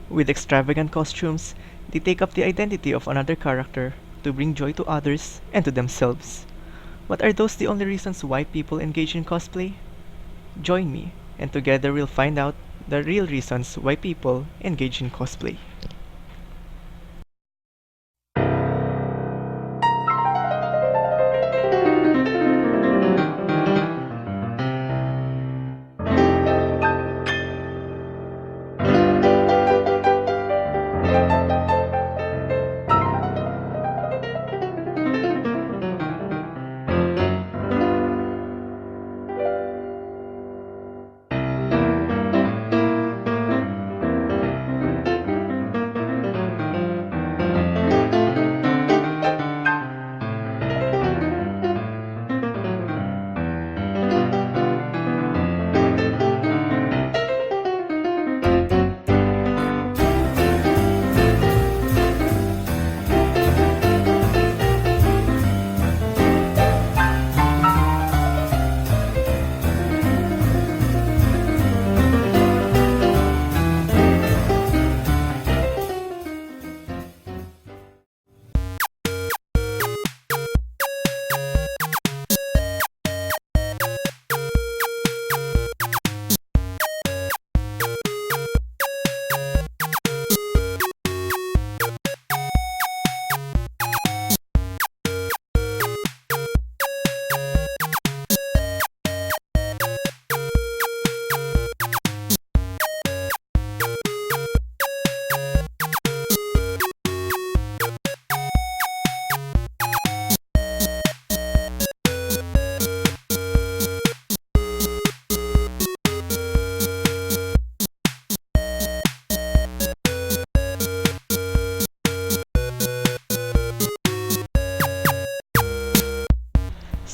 With extravagant costumes, they take up the identity of another character to bring joy to others and to themselves. But are those the only reasons why people engage in cosplay? Join me, and together we'll find out the real reasons why people engage in cosplay.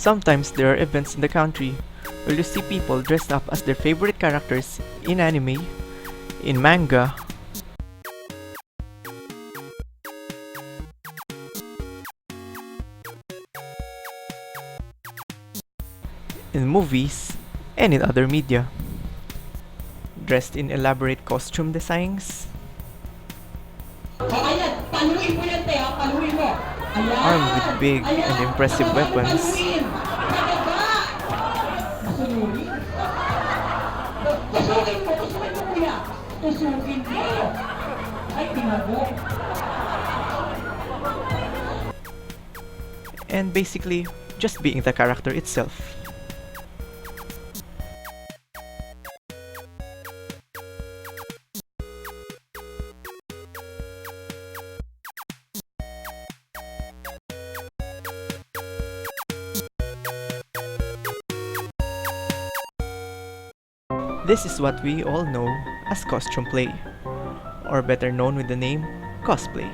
Sometimes there are events in the country where you see people dressed up as their favorite characters in anime, in manga, in movies, and in other media. Dressed in elaborate costume designs, armed with big and impressive weapons, and basically just being the character itself. This is what we all know as costume play, or better known with the name cosplay.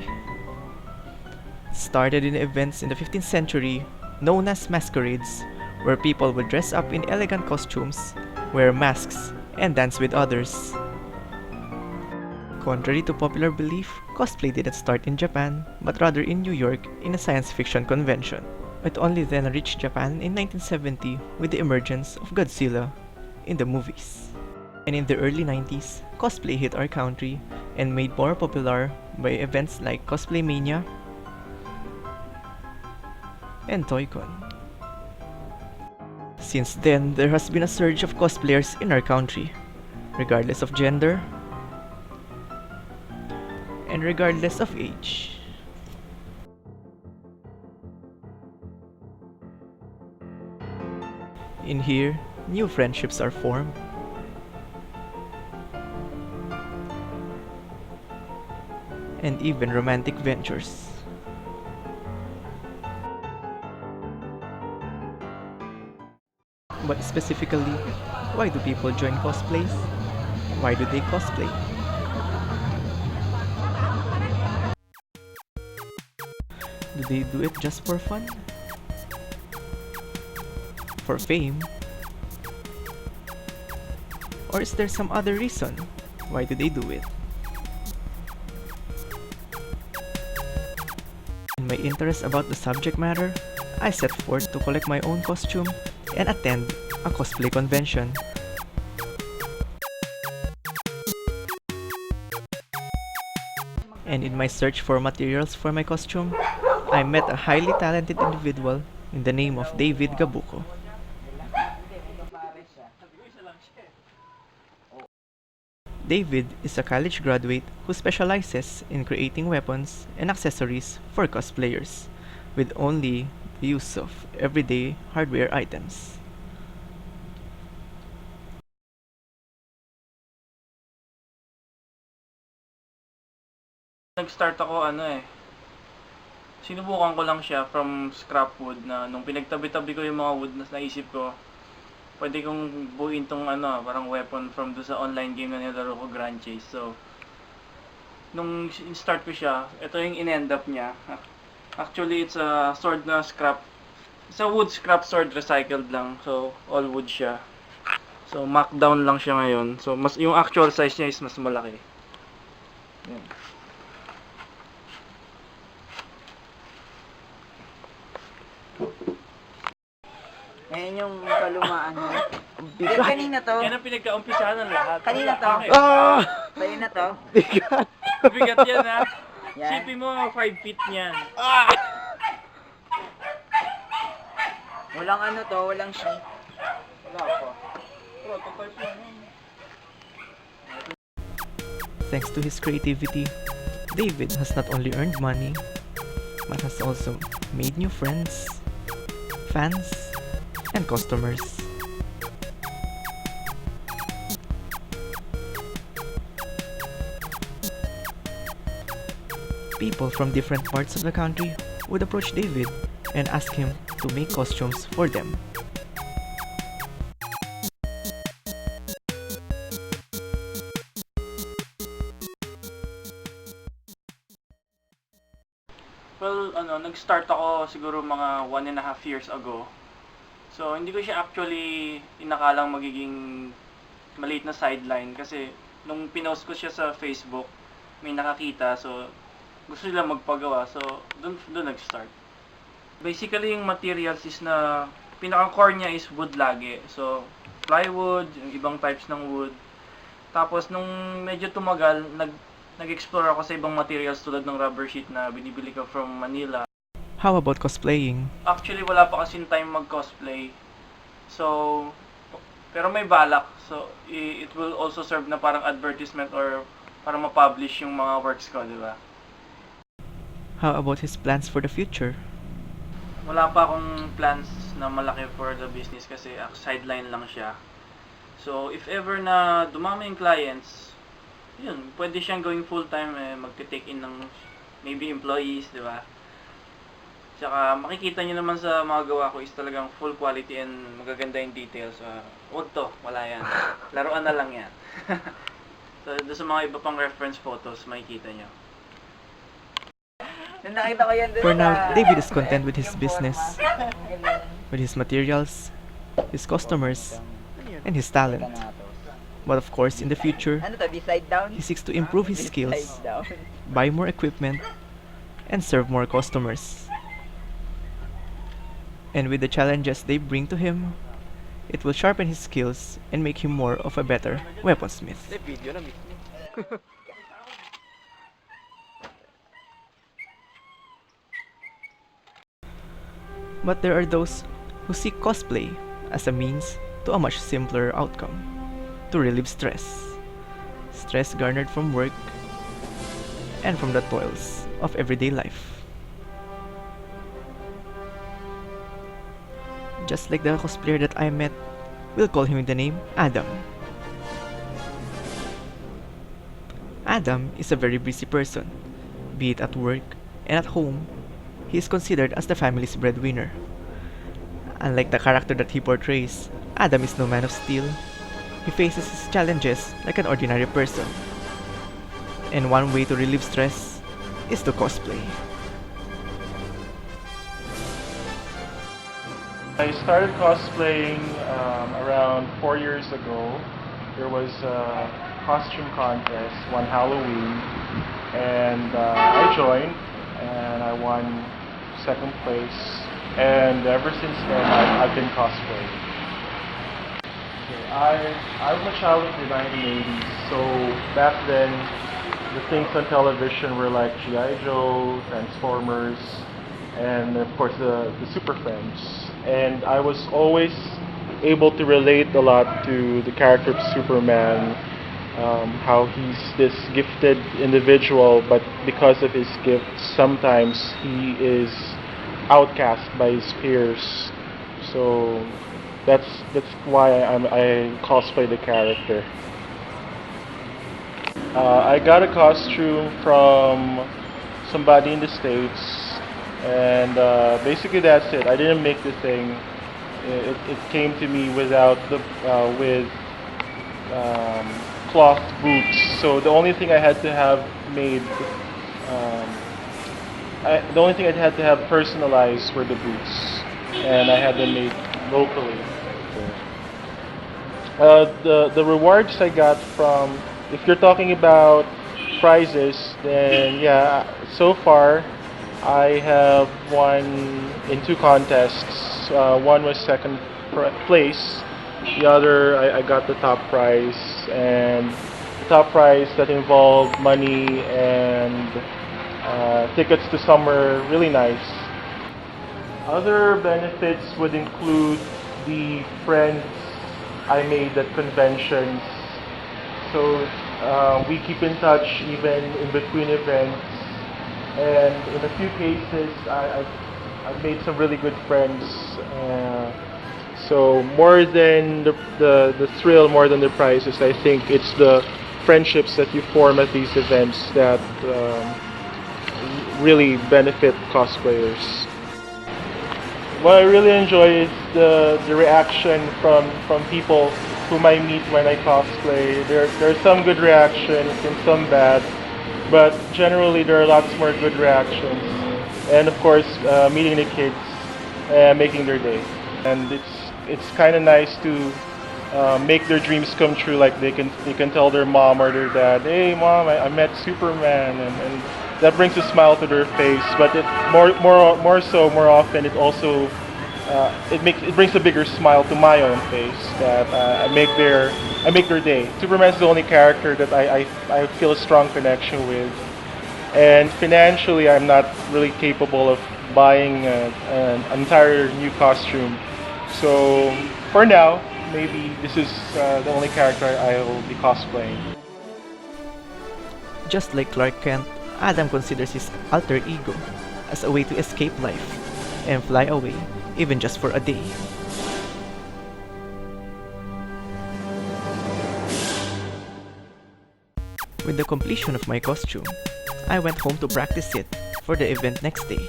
It started in events in the 15th century known as masquerades, where people would dress up in elegant costumes, wear masks, and dance with others. Contrary to popular belief, cosplay didn't start in Japan, but rather in New York in a science fiction convention. It only then reached Japan in 1970 with the emergence of Godzilla in the movies. And in the early 90s, cosplay hit our country and made more popular by events like Cosplay Mania and ToyCon. Since then, there has been a surge of cosplayers in our country, regardless of gender and regardless of age. In here, new friendships are formed, and even romantic ventures. But specifically, why do people join cosplays? Why do they cosplay? Do they do it just for fun? For fame? Or is there some other reason why do they do it? In my interest about the subject matter, I set forth to collect my own costume and attend a cosplay convention. And in my search for materials for my costume, I met a highly talented individual in the name of David Gabuco. David is a college graduate who specializes in creating weapons and accessories for cosplayers, with only the use of everyday hardware items. Nag-start ako sinubukan ko lang siya from scrap wood na nung pinagtabi-tabi ko yung mga wood na naisip ko, pwede kong buuin tong parang weapon from do sa online game na nilaro ko, Grand Chase. So, nung start ko siya, ito yung in-end up niya. Actually, it's a sword na scrap. It's a wood scrap sword, recycled lang. So, all wood siya. So, markdown lang siya ngayon. So, yung actual size niya is mas malaki. Yan. Ngayon yung kalumaan mo. Bigat kanina to. Yan ang pinagkaumpisahan ng lahat. Kanina to. Ah! Sa'yo na to. Bigat! Bigat yan ha. Yan. Sipin mo 5 feet niyan. Walang ano to, walang sheet. Wala pa. Prototype lang. Thanks to his creativity, David has not only earned money, but has also made new friends, fans, and customers. People from different parts of the country would approach David and ask him to make costumes for them. Well, nag-start ako siguro mga 1.5 years ago. So, hindi ko siya actually inakalang magiging maliit na sideline kasi nung pinost ko siya sa Facebook, may nakakita. So, gusto nila magpagawa. So, doon nag-start. Basically, yung materials is na pinaka-core niya is wood lagi. So, plywood, yung ibang types ng wood. Tapos, nung medyo tumagal, nag-explore ako sa ibang materials tulad ng rubber sheet na binibili ko from Manila. How about cosplaying? Actually, wala pa kasing time mag-cosplay. So, pero may balak. So, it will also serve na parang advertisement or para ma-publish yung mga works ko, di ba? How about his plans for the future? Wala pa akong plans na malaki for the business kasi sideline lang siya. So, if ever na dumami yung clients, yun, pwede siyang going full-time, magte-take in ng maybe employees, di ba? Tsaka makikita nyo naman sa mga gawa ko is talagang full quality and magaganda yung details. Huwag to, wala yan. Laruan na lang yan. So, doon sa mga iba pang reference photos, makikita nyo. Nung nakita ko yan dun For now, sa- David is content with his yung business, forma. with his materials, his customers, and his talent. Ito na to. But of course, in the future, Ano to, beside down? he seeks to improve his skills, Beside down. buy more equipment, and serve more customers. And with the challenges they bring to him, it will sharpen his skills and make him more of a better weaponsmith. But there are those who see cosplay as a means to a much simpler outcome, to relieve stress. Stress garnered from work and from the toils of everyday life. Just like the cosplayer that I met, we'll call him with the name Adam. Adam is a very busy person, be it at work and at home. He is considered as the family's breadwinner. Unlike the character that he portrays, Adam is no man of steel. He faces his challenges like an ordinary person. And one way to relieve stress is to cosplay. I started cosplaying around 4 years ago. There was a costume contest one Halloween, and I joined, and I won second place. And ever since then, I've been cosplaying. Okay, I'm a child of the 1980s, so back then, the things on television were like G.I. Joe, Transformers, and of course the Super Friends. And I was always able to relate a lot to the character of Superman, how he's this gifted individual, but because of his gifts, sometimes he is outcast by his peers. So that's why I cosplay the character. I got a costume from somebody in the States, and basically that's it. I didn't make the thing. It came to me without with cloth boots. So the only thing I had to have made, the only thing I had to have personalized were the boots, and I had them made locally. The rewards I got from, if you're talking about prizes, then yeah, so far I have won in 2 contests. One was second place, the other I got the top prize, and the top prize that involved money and tickets to somewhere really nice. Other benefits would include the friends I made at conventions. So we keep in touch even in between events, and in a few cases I've made some really good friends. So more than the thrill, more than the prizes, I think it's the friendships that you form at these events that really benefit cosplayers. What I really enjoy is the reaction from people whom I meet when I cosplay. There are some good reactions and some bad, but generally there are lots more good reactions. And of course, meeting the kids, making their day. And it's kind of nice to make their dreams come true. Like they can tell their mom or their dad, "Hey, mom, I met Superman," and that brings a smile to their face. But it more often, it also it brings a bigger smile to my own face that I make their day. Superman's the only character that I feel a strong connection with, and financially I'm not really capable of buying an entire new costume. So for now, maybe this is the only character I will be cosplaying. Just like Clark Kent, Adam considers his alter ego as a way to escape life and fly away, even just for a day. With the completion of my costume, I went home to practice it for the event next day.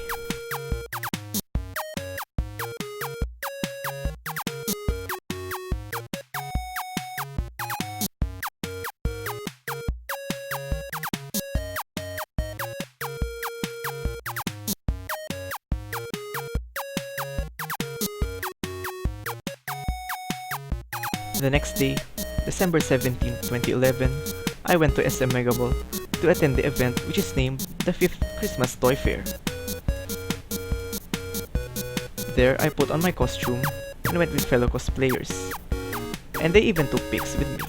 The next day, December 17, 2011, I went to SM Mega Mall to attend the event which is named the 5th Christmas Toy Fair. There I put on my costume and went with fellow cosplayers, and they even took pics with me.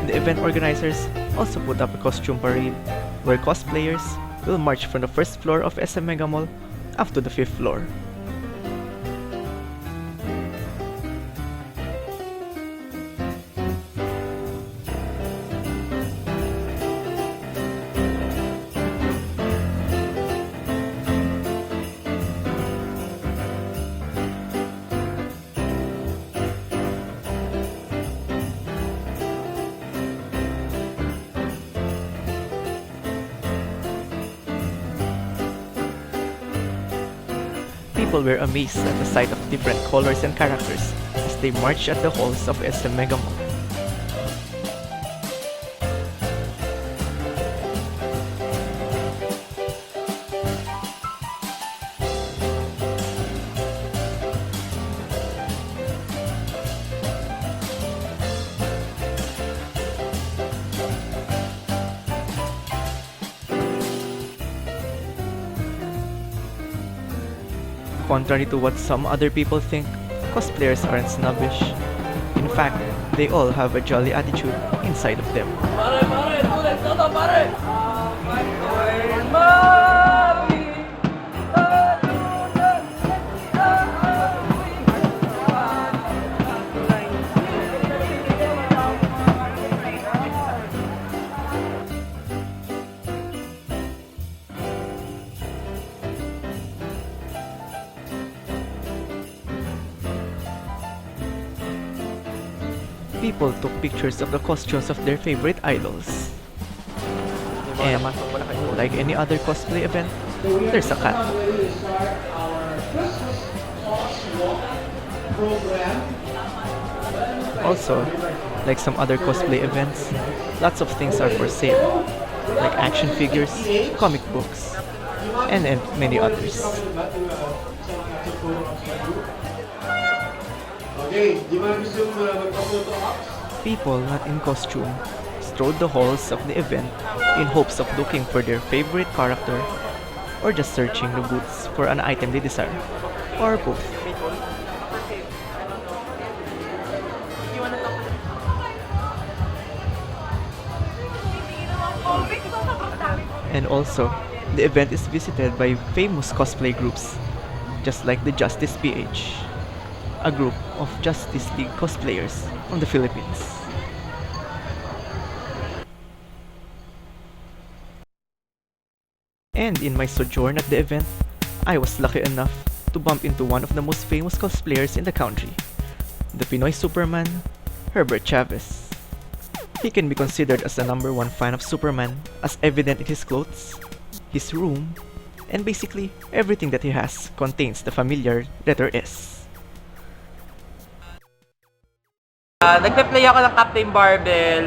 The event organizers also put up a costume parade where cosplayers will march from the first floor of SM Mega Mall up to the 5th floor. People were amazed at the sight of different colors and characters as they marched at the halls of SM Mega Mall. Contrary to what some other people think, cosplayers aren't snobbish. In fact, they all have a jolly attitude inside of them. People took pictures of the costumes of their favorite idols. And like any other cosplay event, there's a cat. Also, like some other cosplay events, lots of things are for sale, like action figures, comic books, and many others. People not in costume strode the halls of the event in hopes of looking for their favorite character or just searching the booths for an item they desire, or both. And also, the event is visited by famous cosplay groups, just like the Justice PH, a group of Justice League cosplayers from the Philippines. And in my sojourn at the event, I was lucky enough to bump into one of the most famous cosplayers in the country, the Pinoy Superman, Herbert Chavez. He can be considered as the #1 fan of Superman, as evident in his clothes, his room, and basically everything that he has contains the familiar letter S. Nagpe-play ako ng Captain Barbell,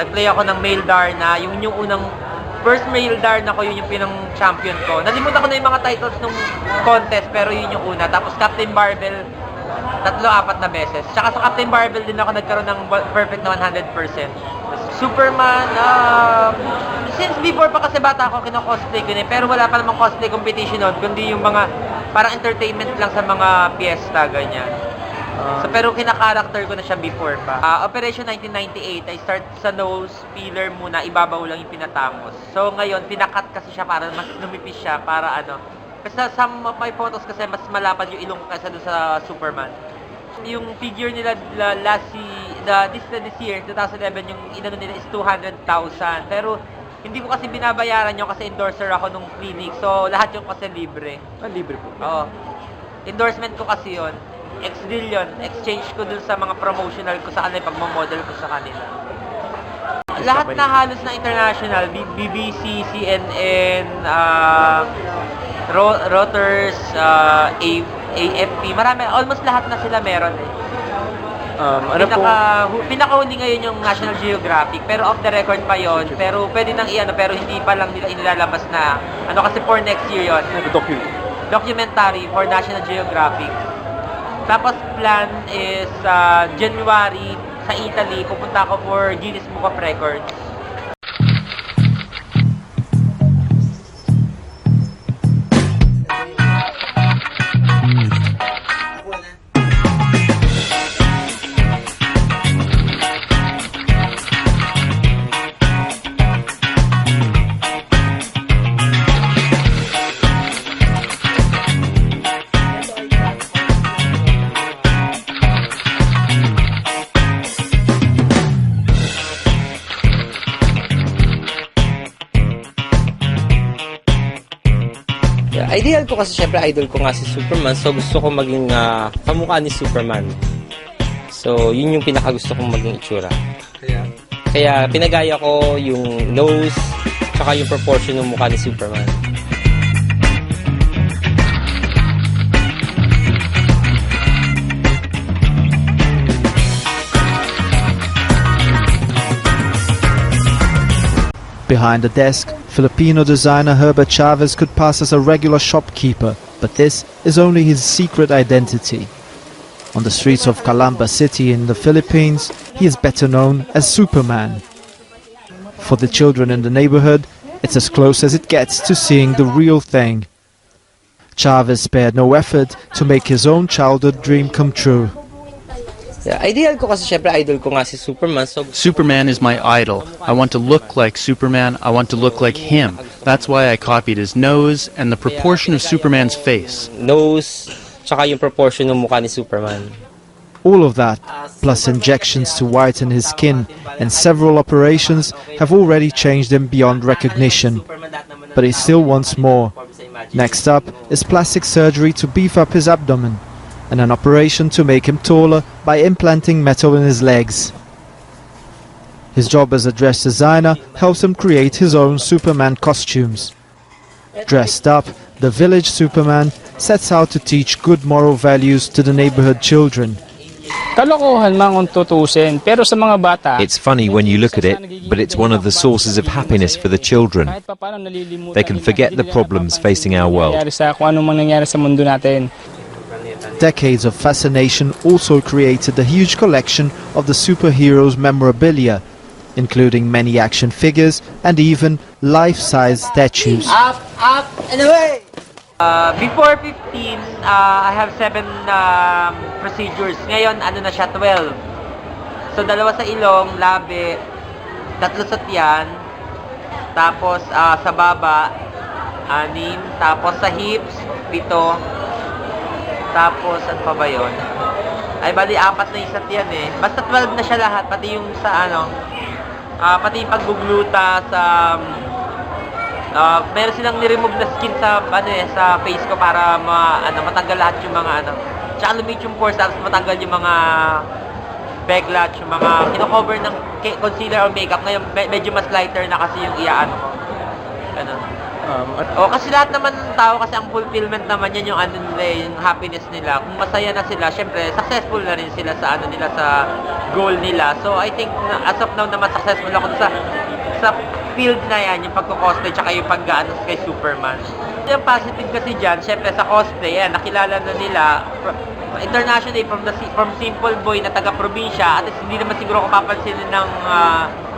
nagplay ako ng male Darna, yung unang first male Darna ko, yun yung pinang-champion ko. Nalimutan ko na yung mga titles nung contest, pero yun yung una. Tapos Captain Barbell, 3-4 na beses. Tsaka sa Captain Barbell din ako nagkaroon ng perfect na 100%. Superman, since before pa kasi bata ako, kino-cosplay ko na, pero wala pa namang cosplay competition nun, kundi yung mga parang entertainment lang sa mga piyesta, ganyan. So, pero kinakarakter ko na siya before pa. Operation 1998, I start sa nose, filler muna, ibabaw lang yung pinatamos. So, ngayon, pinakat kasi siya para mas lumipis siya, para ano. Kasi sa some of my photos kasi mas malapad yung ilong kaysa doon sa Superman. Yung figure nila this year, 2011, yung inano nila is 200,000. Pero, hindi ko kasi binabayaran yun kasi endorser ako nung clinic. So, lahat yung kasi libre. Libre po. Oo. Endorsement ko kasi yun. Ex-deal yun. Exchange ko dun sa mga promotional ko sa kanila, pagmamodel ko sa kanila. Lahat na halos na international, BBC, CNN, Reuters, AFP, marami, almost lahat na sila meron eh. Pinakahuli ngayon yung National Geographic, pero off the record pa yon. Pero pwede nang pero hindi pa lang nila inilalabas na, kasi for next year yon. Documentary for National Geographic. Tapos plan is January sa Italy, pupunta ako for Guinness Book of Records. Ideal ko kasi syempre idol ko nga si Superman, so gusto ko maging kamukha ni Superman. So yun yung pinakagusto kong maging itsura. Kaya pinagaya ko yung nose tsaka yung proportion ng mukha ni Superman. Behind the desk, Filipino designer Herbert Chavez could pass as a regular shopkeeper, but this is only his secret identity. On the streets of Calamba City in the Philippines, he is better known as Superman. For the children in the neighborhood, it's as close as it gets to seeing the real thing. Chavez spared no effort to make his own childhood dream come true. Yeah, ideal ko kasi syempre idol ko nga si Superman. So Superman is my idol. I want to look like Superman. I want to look like him. That's why I copied his nose and the proportion of Superman's face. nose, tsaka yung proportion ng mukha ni Superman. All of that, plus injections to whiten his skin and several operations, have already changed him beyond recognition. But he still wants more. Next up is plastic surgery to beef up his abdomen, and an operation to make him taller by implanting metal in his legs. His job as a dress designer helps him create his own Superman costumes. Dressed up, the village Superman sets out to teach good moral values to the neighborhood children. Kalokohan man kung tutusin, pero sa mga bata, It's funny when you look at it, but it's one of the sources of happiness for the children. kahit papaano nalilimutan They can nila, forget hindi the nila problems napapansin facing our yung world. nangyayari sa kung anong nangyayari sa mundo natin. Decades of fascination also created a huge collection of the superheroes' memorabilia, including many action figures and even life-size statues. Up, and away! Before 15, I have 7 procedures. Ngayon, ano na siya, 12. So, 2 sa ilong, labi, 3 sa tiyan, tapos sa baba, 6, tapos sa hips, 7, tapos, ano pa ba yun? Ay, bali, 4 na yung sa tiyan eh. Basta 12 na siya lahat, pati yung sa pati yung paggugluta sa... meron silang ni-remove na skin sa sa face ko para matanggal lahat yung mga tsaka lumit yung pores tapos matanggal yung mga backlatch, yung mga kino-cover ng concealer or makeup. Ngayon medyo mas lighter na kasi yung iyaano ko. Ganun. Kasi lahat naman ng tao kasi ang fulfillment naman yan yung yung happiness nila. Kung masaya na sila, syempre successful na rin sila sa nila sa goal nila. So I think as of now naman successful ako sa field na yan, yung pagko-cosplay tsaka yung pag-gaano kay Superman. Yung positive kasi dyan, syempre sa cosplay, yan, nakilala na nila internationally from simple boy na taga-probinsya at hindi naman siguro ko papansinin ng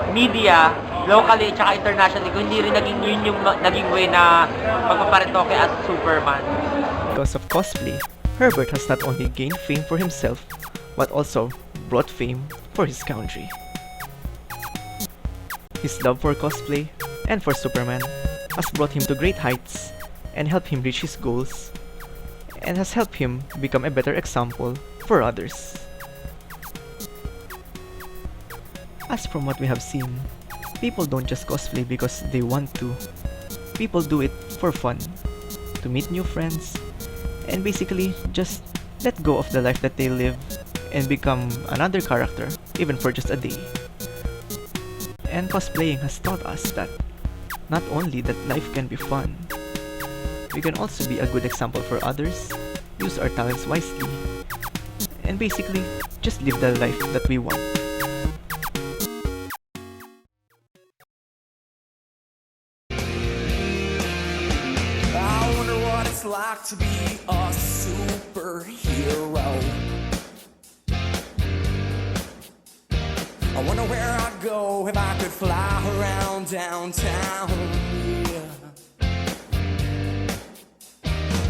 media locally tsaka internationally kung hindi rin yun yung naging way na pagpaparetoke as Superman. Because of cosplay, Herbert has not only gained fame for himself, but also brought fame for his country. His love for cosplay and for Superman has brought him to great heights and helped him reach his goals, and has helped him become a better example for others. As from what we have seen, people don't just cosplay because they want to. People do it for fun, to meet new friends, and basically just let go of the life that they live and become another character, even for just a day. And cosplaying has taught us that not only that life can be fun, we can also be a good example for others, use our talents wisely, and basically just live the life that we want. I wonder what it's like to be a superhero. I wonder where I'd go if I could fly around downtown. Yeah.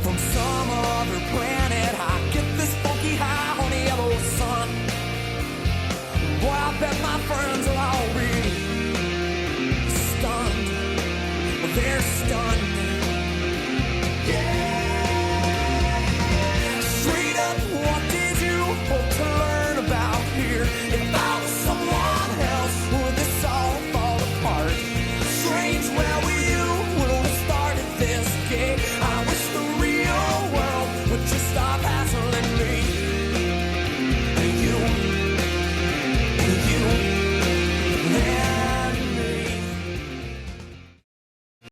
From some other planet.